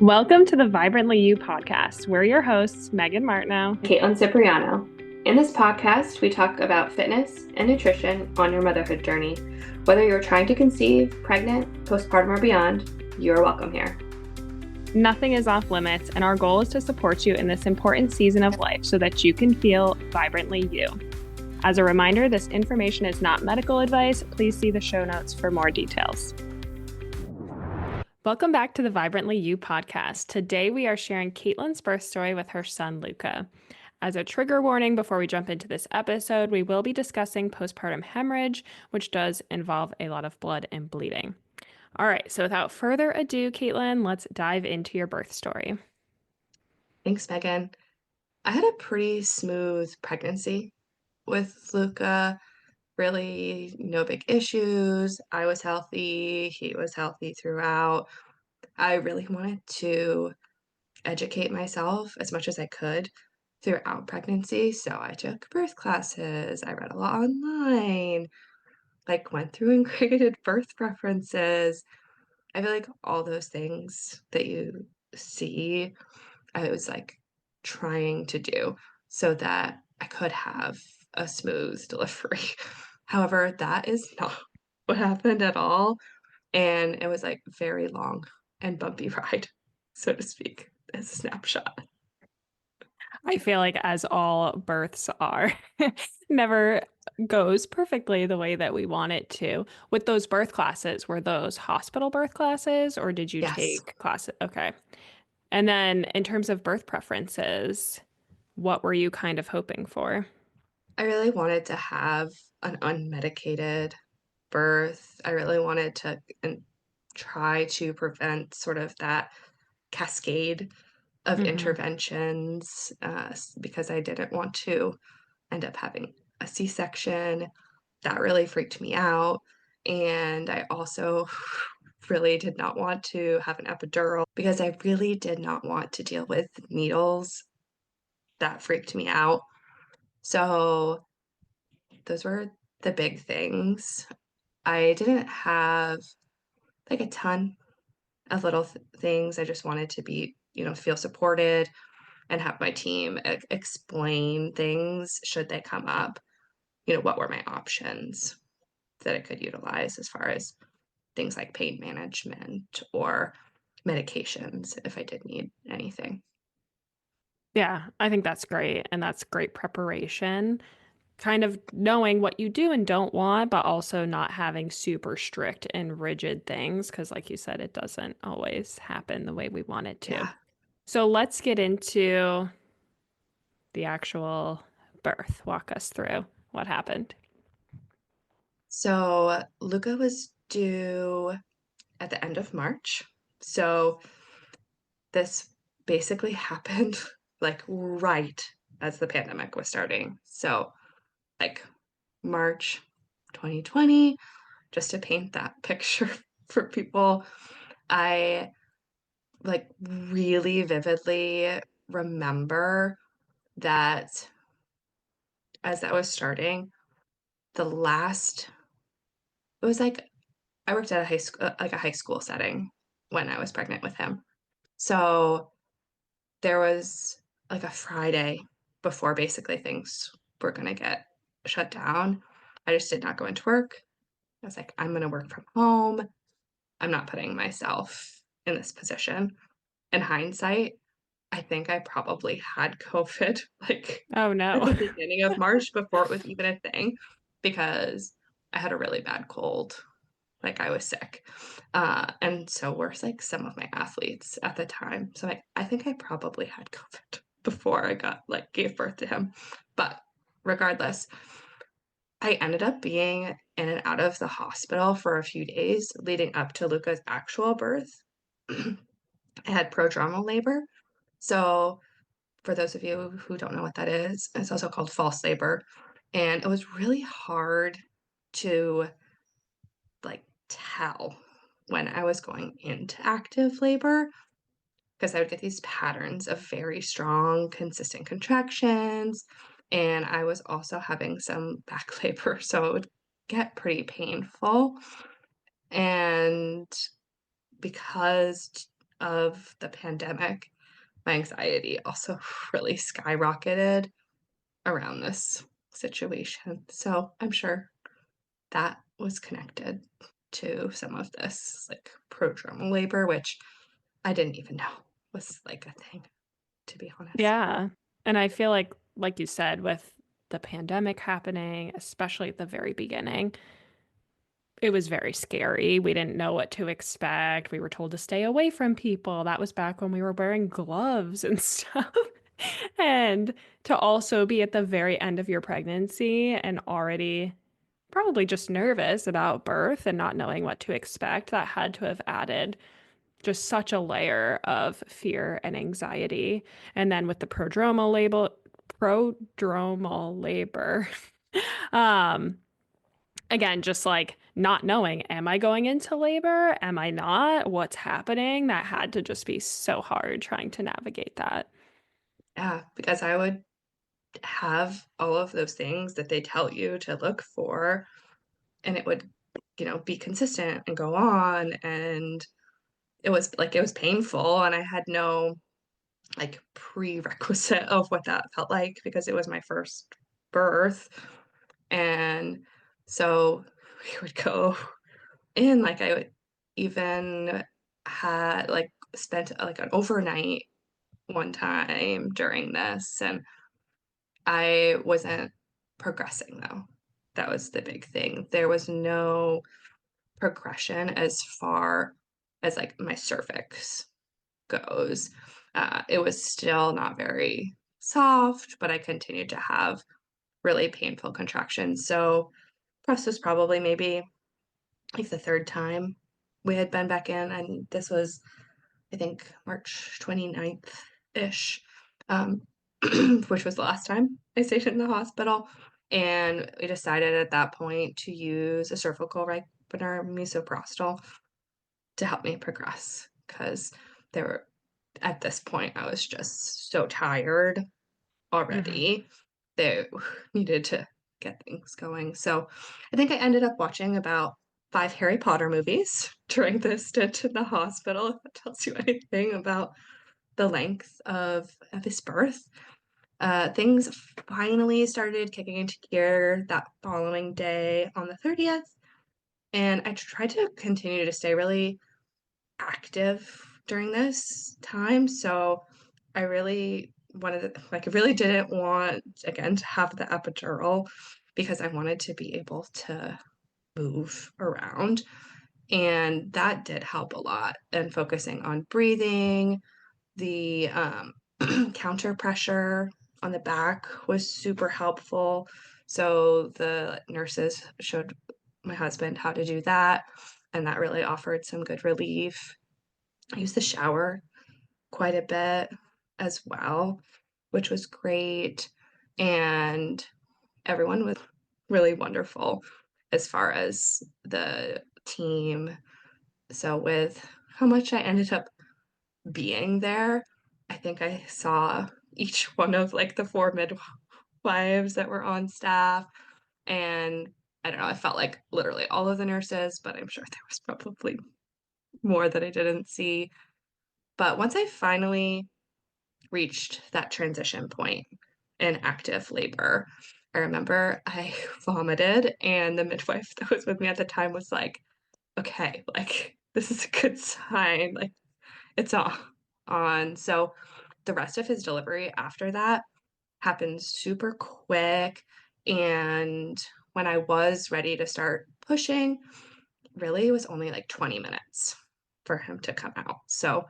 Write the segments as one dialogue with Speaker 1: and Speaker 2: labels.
Speaker 1: Welcome to the Vibrantly You podcast. We're your hosts, Megan Martineau.
Speaker 2: Caitlin Cipriano. In this podcast, we talk about fitness and nutrition on your motherhood journey. Whether you're trying to conceive, pregnant, postpartum, or beyond, you're welcome here.
Speaker 1: Nothing is off limits, and our goal is to support you in this important season of life so that you can feel vibrantly you. As a reminder, this information is not medical advice. Please see the show notes for more details. Welcome back to the Vibrantly You podcast. Today we are sharing Caitlin's birth story with her son, Luca. As a trigger warning before we jump into this episode, we will be discussing postpartum hemorrhage, which does involve a lot of blood and bleeding. All right, so without further ado, Caitlin, let's dive into your birth story.
Speaker 2: Thanks, Megan. I had a pretty smooth pregnancy with Luca. Really, no big issues. I was healthy. He was healthy throughout. I really wanted to educate myself as much as I could throughout pregnancy. So I took birth classes. I read a lot online, went through and created birth preferences. I feel like all those things that you see, I was trying to do so that I could have a smooth delivery. However, that is not what happened at all. And it was very long and bumpy ride, so to speak, as a snapshot.
Speaker 1: I feel like, as all births are, never goes perfectly the way that we want it to. With those birth classes, were those hospital birth classes or did you
Speaker 2: Yes.
Speaker 1: take classes? Okay. And then in terms of birth preferences, what were you kind of hoping for?
Speaker 2: I really wanted to have an unmedicated birth. I really wanted to try to prevent sort of that cascade of
Speaker 1: Hmm.
Speaker 2: interventions because I didn't want to end up having a C-section. That really freaked me out. And I also really did not want to have an epidural because I really did not want to deal with needles. That freaked me out. So those were the big things. I didn't have a ton of little things. I just wanted to be, feel supported and have my team explain things should they come up. What were my options that I could utilize as far as things like pain management or medications if I did need anything.
Speaker 1: Yeah, I think that's great. And that's great preparation. Kind of knowing what you do and don't want, but also not having super strict and rigid things. Because, like you said, it doesn't always happen the way we want it to.
Speaker 2: Yeah.
Speaker 1: So let's get into the actual birth. Walk us through what happened.
Speaker 2: So Luca was due at the end of March. So this basically happened right as the pandemic was starting. So like March 2020, just to paint that picture for people, I really vividly remember that as that was starting, the last it was I worked at a high school a high school setting when I was pregnant with him. So there was a Friday before basically things were gonna get shut down. I just did not go into work. I was like, I'm gonna work from home. I'm not putting myself in this position. In hindsight, I think I probably had COVID
Speaker 1: Oh,
Speaker 2: at
Speaker 1: no.
Speaker 2: the beginning of March before it was even a thing because I had a really bad cold. I was sick. And so were some of my athletes at the time. So I think I probably had COVID before I gave birth to him. But regardless, I ended up being in and out of the hospital for a few days leading up to Luca's actual birth. I had prodromal labor. So for those of you who don't know what that is, it's also called false labor. And it was really hard to tell when I was going into active labor because I would get these patterns of very strong, consistent contractions. And I was also having some back labor, so it would get pretty painful. And because of the pandemic, my anxiety also really skyrocketed around this situation. So I'm sure that was connected to some of this like prodromal labor, which I didn't even know was like a thing, to be honest.
Speaker 1: Yeah. And I feel like you said, with the pandemic happening, especially at the very beginning, it was very scary. We didn't know what to expect. We were told to stay away from people. That was back when we were wearing gloves and stuff. And to also be at the very end of your pregnancy and already probably just nervous about birth and not knowing what to expect, that had to have added just such a layer of fear and anxiety. And then with the prodromal labor, um, again, just like not knowing, am I going into labor? Am I not? What's happening? That had to just be so hard trying to navigate that.
Speaker 2: Yeah, because I would have all of those things that they tell you to look for, and it would, be consistent and go on. And it was painful, and I had no like prerequisite of what that felt like because it was my first birth. And so we would go in, like I would even had like spent like an overnight one time during this, and I wasn't progressing though. That was the big thing. There was no progression as far as like my cervix goes. It was still not very soft, but I continued to have really painful contractions. So, press was probably maybe like the third time we had been back in, and this was, I think, March 29th ish, um, which was the last time I stayed in the hospital. And we decided at that point to use a cervical ripener, misoprostol, to help me progress because there were at this point I was just so tired
Speaker 1: Mhm.
Speaker 2: already. They needed to get things going. So I think I ended up watching about 5 Harry Potter movies during this stint in the hospital, if that tells you anything about the length of his birth. Things finally started kicking into gear that following day on the 30th, and I tried to continue to stay really active during this time. So I really wanted to, like, I really didn't want, again, to have the epidural because I wanted to be able to move around. And that did help a lot. And focusing on breathing, the counter pressure on the back was super helpful. So the nurses showed my husband how to do that. And that really offered some good relief. I used the shower quite a bit as well, which was great. And everyone was really wonderful as far as the team. So, with how much I ended up being there, I think I saw each one of like the four midwives that were on staff. And I don't know, I felt like literally all of the nurses, but I'm sure there was probably more that I didn't see. But once I finally reached that transition point in active labor, I remember I vomited, and the midwife that was with me at the time was like, okay, like this is a good sign, like it's on. So the rest of his delivery after that happened super quick. And when I was ready to start pushing, really it was only like 20 minutes for him to come out. So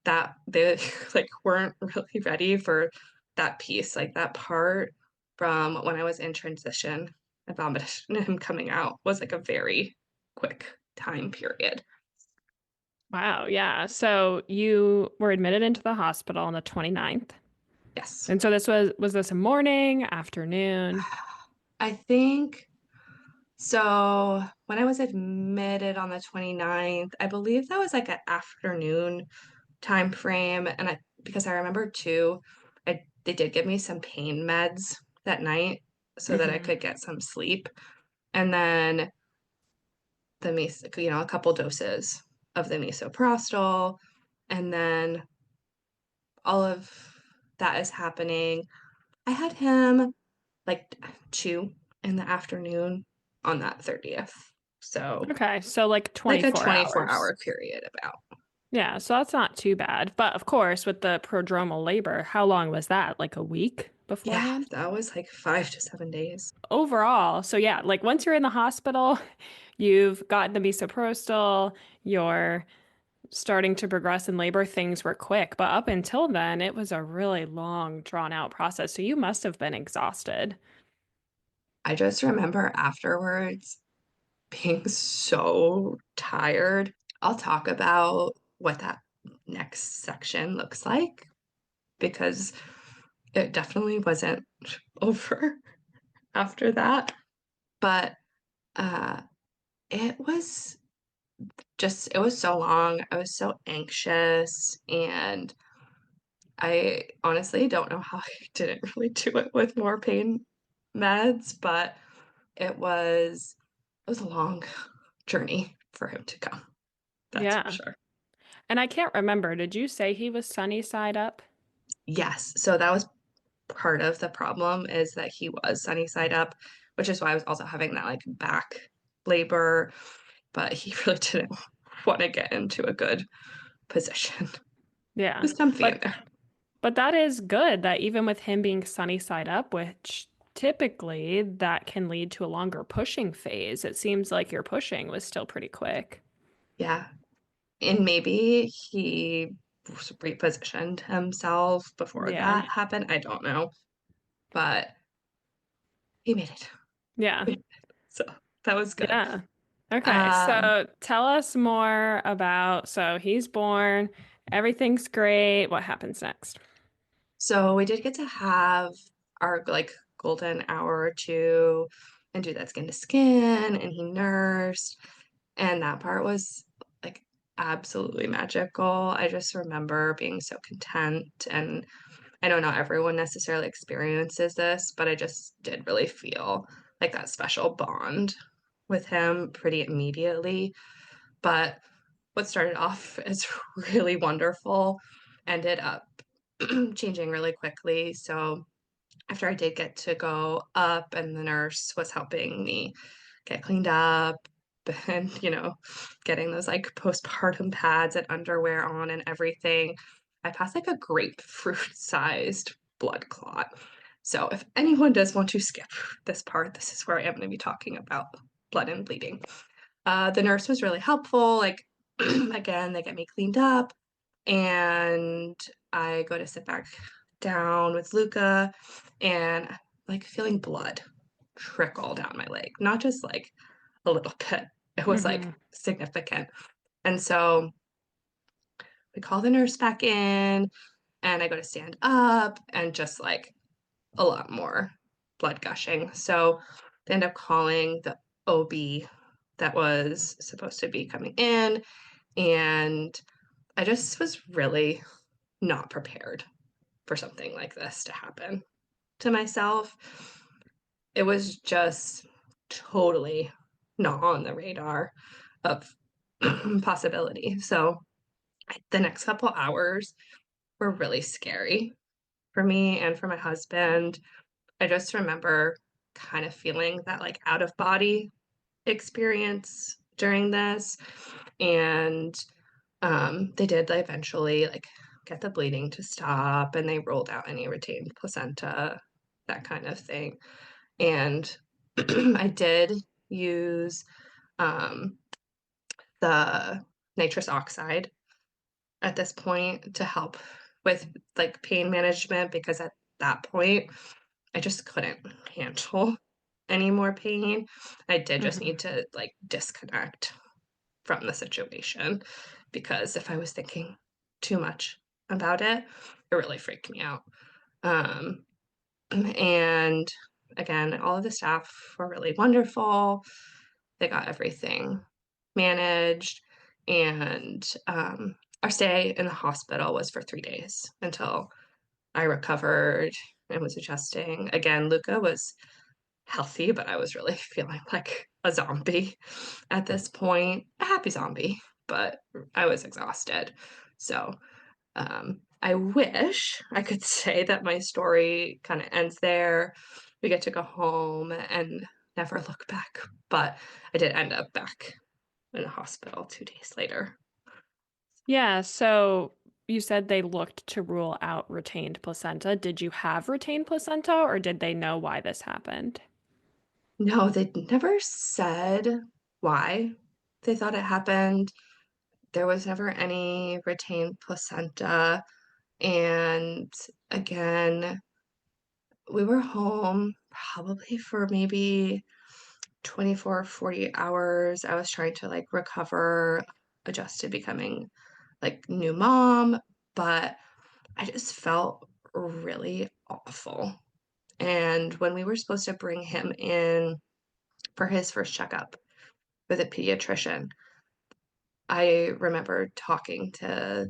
Speaker 2: that they like weren't really ready for that piece, like that part from when I was in transition and vomited and him coming out was like a very quick time period.
Speaker 1: Wow, yeah. So you were admitted into the hospital on the 29th.
Speaker 2: Yes.
Speaker 1: And so this was this a morning, afternoon?
Speaker 2: I think so. When I was admitted on the 29th, I believe that was like an afternoon time frame. And I, because I remember too, they did give me some pain meds that night so that I
Speaker 1: Hmm.
Speaker 2: could get some sleep. And then a couple doses of the misoprostol. And then all of that is happening. I had him like 2 in the afternoon on that 30th. So,
Speaker 1: Okay, so like
Speaker 2: like a
Speaker 1: 24 hours.
Speaker 2: 24-hour period about.
Speaker 1: Yeah, so that's not too bad. But of course, with the prodromal labor, how long was that? Like a week
Speaker 2: Yeah,
Speaker 1: beforehand?
Speaker 2: that was like 5 to 7 days.
Speaker 1: Overall, so yeah, like once you're in the hospital, you've gotten the misoprostol, you're starting to progress in labor, things were quick. But up until then, it was a really long, drawn out process. So you must have been exhausted.
Speaker 2: I just remember afterwards being so tired. I'll talk about what that next section looks like because it definitely wasn't over after that. But uh, it was it was so long. I was so anxious. And I honestly don't know how I didn't really do it with more pain meds, but it was a long journey for him to come. That's for
Speaker 1: Yeah.
Speaker 2: sure.
Speaker 1: And I can't remember, did you say he was sunny side up?
Speaker 2: Yes, so that was part of the problem is that he was sunny side up, which is why I was also having that like back labor, but he really didn't want to get into a good position.
Speaker 1: Yeah.
Speaker 2: Just comfy in
Speaker 1: But
Speaker 2: there.
Speaker 1: but that is good that even with him being sunny side up, which typically that can lead to a longer pushing phase, it seems like your pushing was still pretty quick.
Speaker 2: Yeah. And maybe he repositioned himself before
Speaker 1: Yeah.
Speaker 2: that happened. I don't know, but he made it.
Speaker 1: Yeah.
Speaker 2: So that was good.
Speaker 1: Yeah. Okay.
Speaker 2: Um,
Speaker 1: So tell us more about, so he's born, everything's great. What happens next?
Speaker 2: so we did get to have our like golden hour or two and do that skin to skin, and he nursed, and that part was like absolutely magical. I just remember being so content, and I know not everyone necessarily experiences this, but I just did really feel like that special bond with him pretty immediately. But what started off as really wonderful ended up changing really quickly. So after I did get to go up and the nurse was helping me get cleaned up and, getting those like postpartum pads and underwear on and everything, I passed like a grapefruit sized blood clot. So if anyone does want to skip this part, this is where I am going to be talking about blood and bleeding. The nurse was really helpful. Like, again, they get me cleaned up, and I go to sit back down with Luca, and like feeling blood trickle down my leg, not just like a little bit. It was like
Speaker 1: Hmm.
Speaker 2: significant. And so we call the nurse back in, and I go to stand up, and just like a lot more blood gushing. So they end up calling the OB that was supposed to be coming in. And I just was really not prepared for something like this to happen to myself. It was just totally not on the radar of possibility. So the next couple hours were really scary for me and for my husband. I just remember kind of feeling that like out of body experience during this. And they did like, eventually like get the bleeding to stop, and they rolled out any retained placenta, that kind of thing. And I did use um, the nitrous oxide at this point to help with like pain management, because at that point I just couldn't handle any more pain. I did just
Speaker 1: Hmm.
Speaker 2: need to like disconnect from the situation, because if I was thinking too much about it, it really freaked me out. Um, and again, all of the staff were really wonderful. They got everything managed, and our stay in the hospital was for 3 days until I recovered and was adjusting. Again, Luca was healthy, but I was really feeling like a zombie at this point, a happy zombie, but I was exhausted. So, I wish I could say that my story kind of ends there. We get to go home and never look back, but I did end up back in a hospital 2 days later.
Speaker 1: Yeah, so you said they looked to rule out retained placenta. Did you have retained placenta or did they know why this happened?
Speaker 2: No, they never said why they thought it happened. There was never any retained placenta, and again, we were home probably for maybe 24, 40 hours. I was trying to, like, recover, adjust to becoming, like, new mom, but I just felt really awful, and when we were supposed to bring him in for his first checkup with a pediatrician, I remember talking to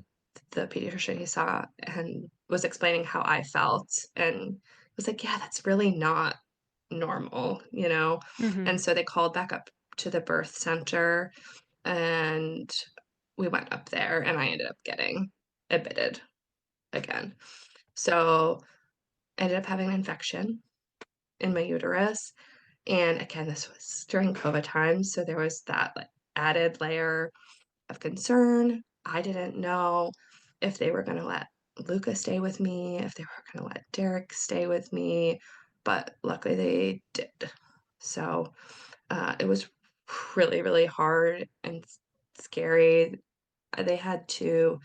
Speaker 2: the pediatrician he saw and was explaining how I felt, and was like, "Yeah, that's really not normal," you know?
Speaker 1: Hmm.
Speaker 2: And so they called back up to the birth center, and we went up there, and I ended up getting admitted again. So, I ended up having an infection in my uterus, and again, this was during COVID times, so there was that, like, added layer of concern. I didn't know if they were gonna let Luca stay with me, if they were gonna let Derek stay with me, but luckily they did. So, it was really, really hard and scary. They had to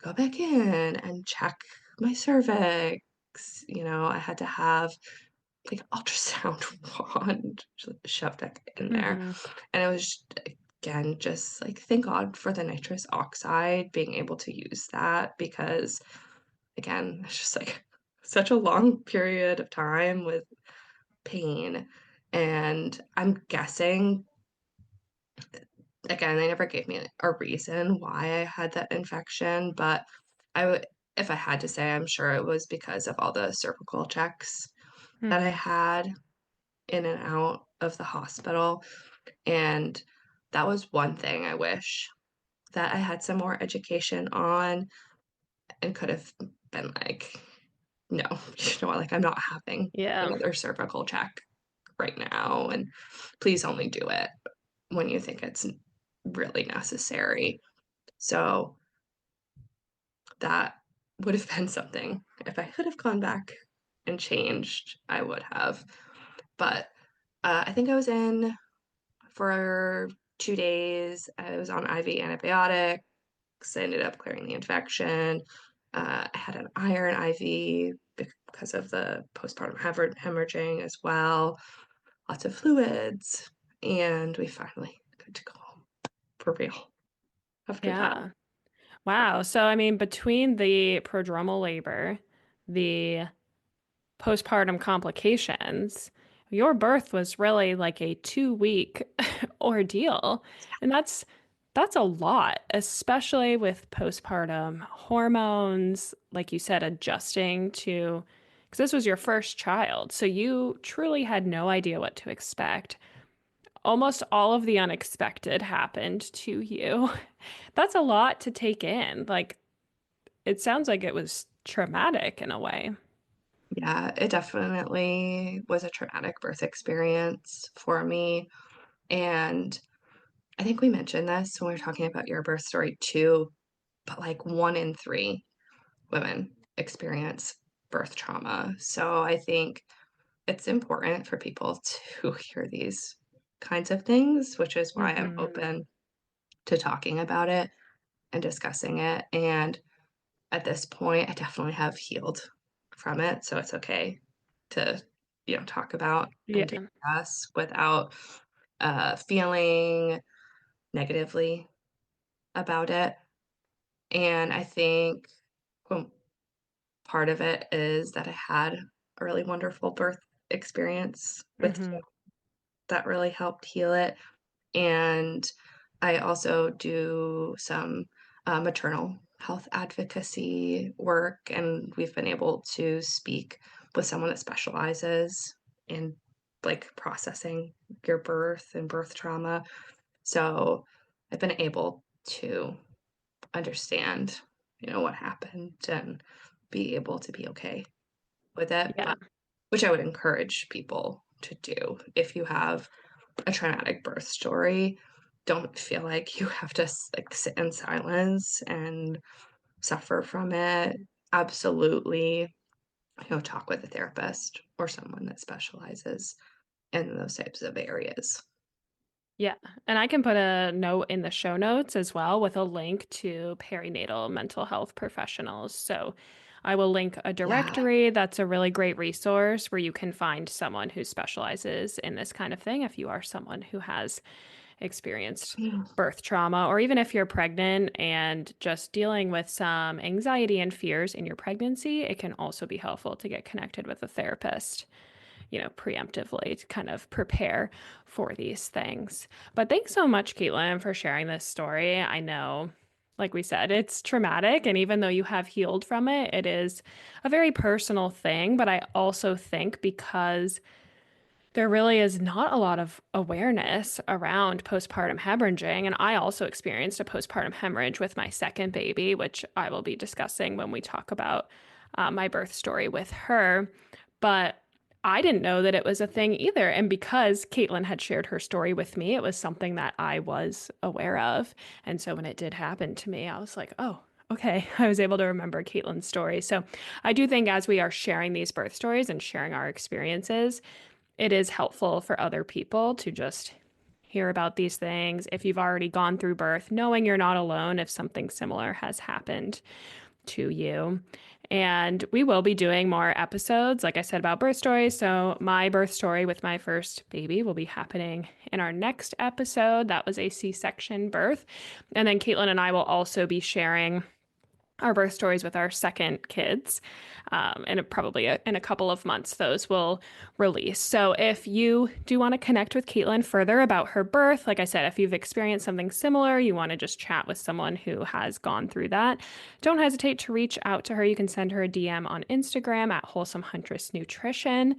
Speaker 2: go back in and check my cervix. I had to have, like, ultrasound wand shoved back in there,
Speaker 1: Hmm.
Speaker 2: and it was again, just, like, thank God for the nitrous oxide, being able to use that because, again, it's just, like, such a long period of time with pain, and I'm guessing again, they never gave me a reason why I had that infection, but I would if I had to say, I'm sure it was because of all the cervical checks that I
Speaker 1: Hmm.
Speaker 2: had in and out of the hospital, and that was one thing I wish that I had some more education on and could have been like, "No, you know what, like, I'm not having
Speaker 1: Yeah.
Speaker 2: another cervical check right now, and please only do it when you think it's really necessary." So, that would have been something. If I could have gone back and changed, I would have. But, I think I was in for 2 days. I was on IV antibiotics. I ended up clearing the infection. I had an iron IV because of the postpartum hemorrhaging as well, lots of fluids, and we finally got to go home for real after that.
Speaker 1: Yeah. Wow. So, I mean, between the prodromal labor, the postpartum complications, your birth was really like a 2 week ordeal. And that's a lot, especially with postpartum hormones, like you said, adjusting to, because this was your first child. So you truly had no idea what to expect. Almost all of the unexpected happened to you. That's a lot to take in. Like, it sounds like it was traumatic in a way.
Speaker 2: Yeah, it definitely was a traumatic birth experience for me, and I think we mentioned this when we were talking about your birth story too, but, like, 1 in 3 women experience birth trauma, so I think it's important for people to hear these kinds of things, which is why I'm
Speaker 1: Hmm.
Speaker 2: open to talking about it and discussing it, and at this point, I definitely have healed from it, so it's okay to, talk about and
Speaker 1: Yeah.
Speaker 2: discuss without, feeling negatively about it, and I think, well, part of it is that I had a really wonderful birth experience with
Speaker 1: Hmm.
Speaker 2: you that really helped heal it. And I also do some maternal health advocacy work, and we've been able to speak with someone that specializes in, like, processing your birth and birth trauma. So I've been able to understand, what happened and be able to be okay with it,
Speaker 1: Yeah.
Speaker 2: but which I would encourage people to do. If you have a traumatic birth story, don't feel like you have to like sit in silence and suffer from it. Absolutely, talk with a therapist or someone that specializes in those types of areas.
Speaker 1: Yeah. And I can put a note in the show notes as well with a link to perinatal mental health professionals. So I will link a
Speaker 2: Yeah.
Speaker 1: directory that's a really great resource where you can find someone who specializes in this kind of thing if you are someone who has experienced
Speaker 2: Yeah.
Speaker 1: birth trauma, or even if you're pregnant and just dealing with some anxiety and fears in your pregnancy, it can also be helpful to get connected with a therapist, preemptively to kind of prepare for these things. But thanks so much, Caitlin, for sharing this story. I know, like we said, it's traumatic. And even though you have healed from it, it is a very personal thing. But I also think because there really is not a lot of awareness around postpartum hemorrhaging. And I also experienced a postpartum hemorrhage with my second baby, which I will be discussing when we talk about my birth story with her. But I didn't know that it was a thing either. And because Caitlin had shared her story with me, it was something that I was aware of. And so when it did happen to me, I was like, oh, okay. I was able to remember Caitlin's story. So I do think as we are sharing these birth stories and sharing our experiences, it is helpful for other people to just hear about these things. If you've already gone through birth, knowing you're not alone if something similar has happened to you. And we will be doing more episodes, like I said, about birth stories. So, my birth story with my first baby will be happening in our next episode. That was a C-section birth. And then Caitlin and I will also be sharing our birth stories with our second kids. And probably in a couple of months, those will release. So if you do want to connect with Caitlin further about her birth, like I said, if you've experienced something similar, you want to just chat with someone who has gone through that, don't hesitate to reach out to her. You can send her a DM on Instagram at Wholesome Huntress Nutrition.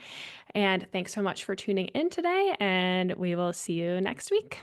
Speaker 1: And thanks so much for tuning in today, and we will see you next week.